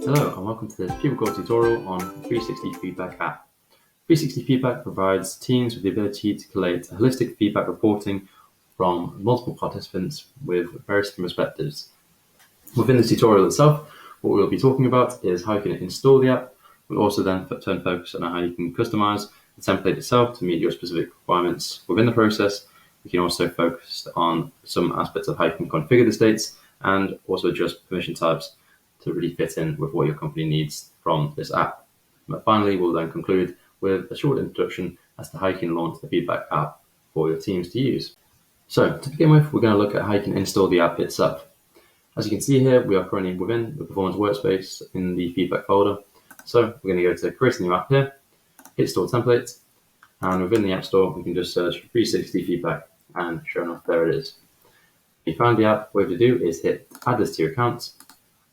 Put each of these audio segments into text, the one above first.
Hello and welcome to this PeopleGoal tutorial on 360 Feedback app. 360 Feedback provides teams with the ability to collate holistic feedback reporting from multiple participants with various different perspectives. Within this tutorial itself, what we'll be talking about is how you can install the app. We'll also then turn focus on how you can customize the template itself to meet your specific requirements within the process. We can also focus on some aspects of how you can configure the states and also adjust permission types to really fit in with what your company needs from this app. But finally, we'll then conclude with a short introduction as to how you can launch the feedback app for your teams to use. So to begin with, we're going to look at how you can install the app itself. As you can see here, we are currently within the performance workspace in the feedback folder. So we're going to go to create a new app here, hit store template, and within the App Store, we can just search 360 feedback, and sure enough, there it is. If you find the app, what you have to do is hit add this to your account,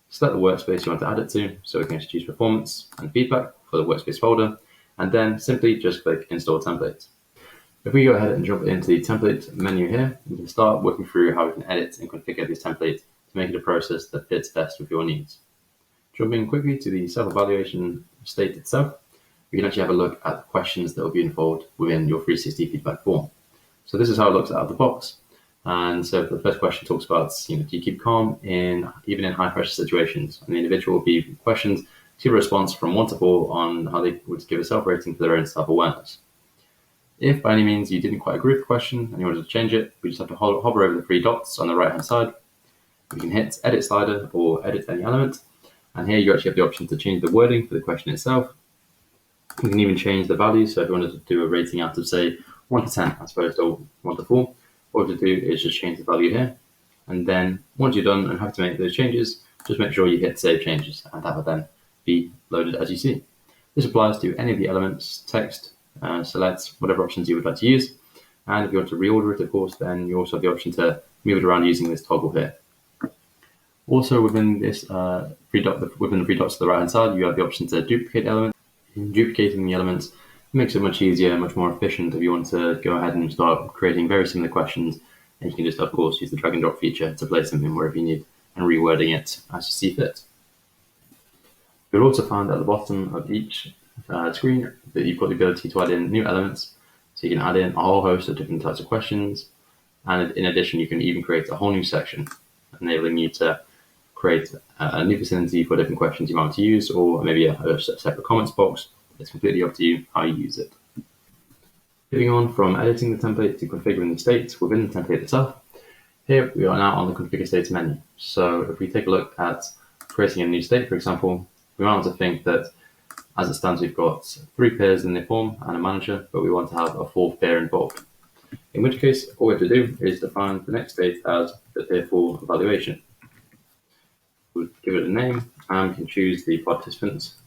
select the workspace you want to add it to, so we can choose performance and feedback for the workspace folder, and then simply just click install template. If we go ahead and jump into the template menu here, we can start working through how we can edit and configure this template to make it a process that fits best with your needs. Jumping quickly to the self-evaluation state itself, we can actually have a look at the questions that will be involved within your 360 feedback form. So this is how it looks out of the box. And so the first question talks about, do you keep calm even in high pressure situations? And the individual will be questioned to give a response from 1 to 4 on how they would give a self-rating for their own self-awareness. If by any means you didn't quite agree with the question and you wanted to change it, we just have to hover over the 3 dots on the right-hand side. We can hit edit slider or edit any element. And here you actually have the option to change the wording for the question itself. You can even change the value. So if you wanted to do a rating out of, say, 1 to 10 as opposed to 1 to 4, what to do is just change the value here. And then once you're done and have to make those changes, just make sure you hit save changes, and that will then be loaded as you see. This applies to any of the elements, text, select whatever options you would like to use. And if you want to reorder it, of course, then you also have the option to move it around using this toggle here. Also within this within the 3 dots to the right hand side, you have the option to duplicate elements. Duplicating the elements makes it much easier, much more efficient if you want to go ahead and start creating very similar questions. And you can just, of course, use the drag and drop feature to place them in wherever you need and rewording it as you see fit. You'll also find at the bottom of each screen that you've got the ability to add in new elements. So you can add in a whole host of different types of questions. And in addition, you can even create a whole new section, enabling you to create a new vicinity for different questions you might want to use, or maybe a separate comments box. It's completely up to you how you use it. Moving on from editing the template to configuring the states within the template itself, here we are now on the configure states menu. So if we take a look at creating a new state, for example, we might want to think that as it stands, we've got 3 peers in the form and a manager, but we want to have a 4th peer involved. In which case, all we have to do is define the next state as the peer 4 evaluation. We'll give it a name and we can choose the participants.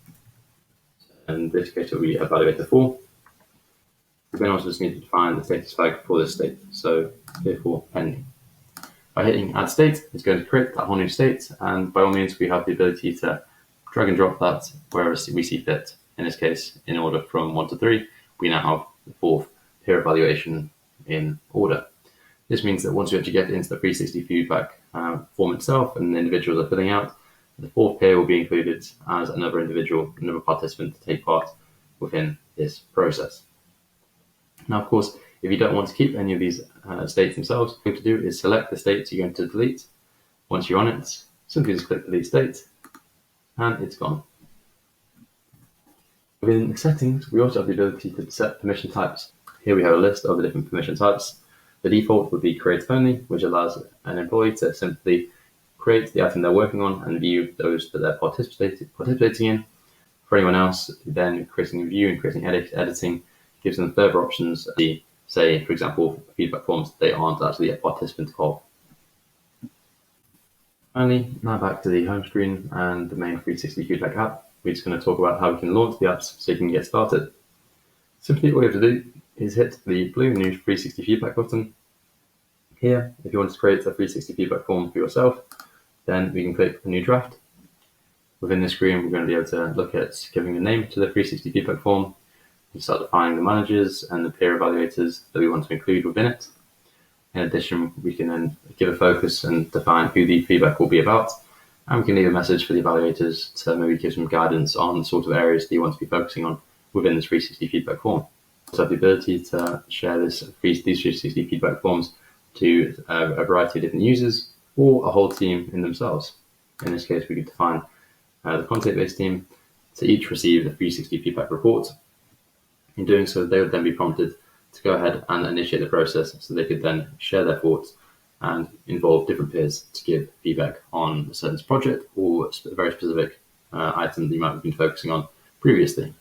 In this case, it will be evaluator 4. We then also just need to define the status flag for this state, so therefore pending. By hitting add state, it's going to create that whole new state, and by all means, we have the ability to drag and drop that wherever we see fit. In this case, in order from 1 to 3, we now have the 4th peer evaluation in order. This means that once you actually get into the 360 feedback form itself and the individuals are filling out, the 4th peer will be included as another individual, another participant to take part within this process. Now, of course, if you don't want to keep any of these states themselves, what you have to do is select the states you're going to delete. Once you're on it, simply just click delete state, and it's gone. Within the settings, we also have the ability to set permission types. Here we have a list of the different permission types. The default would be create only, which allows an employee to simply create the item they're working on and view those that they're participating in. For anyone else, then creating a view and creating editing gives them further options. Say, for example, feedback forms that they aren't actually a participant of. Finally, now back to the home screen and the main 360 feedback app. We're just going to talk about how we can launch the apps so you can get started. Simply all you have to do is hit the blue new 360 feedback button. Here, if you want to create a 360 feedback form for yourself, then we can click a new draft. Within the screen, we're going to be able to look at giving a name to the 360 feedback form. We start defining the managers and the peer evaluators that we want to include within it. In addition, we can then give a focus and define who the feedback will be about And we can leave a message for the evaluators to maybe give some guidance on the sort of areas that you want to be focusing on within this 360 feedback form. So have the ability to share these 360 feedback forms to a variety of different users or a whole team in themselves. In this case, we could define the content-based team to each receive the 360 feedback report. In doing so, they would then be prompted to go ahead and initiate the process so they could then share their thoughts and involve different peers to give feedback on a certain project or a very specific item that you might have been focusing on previously.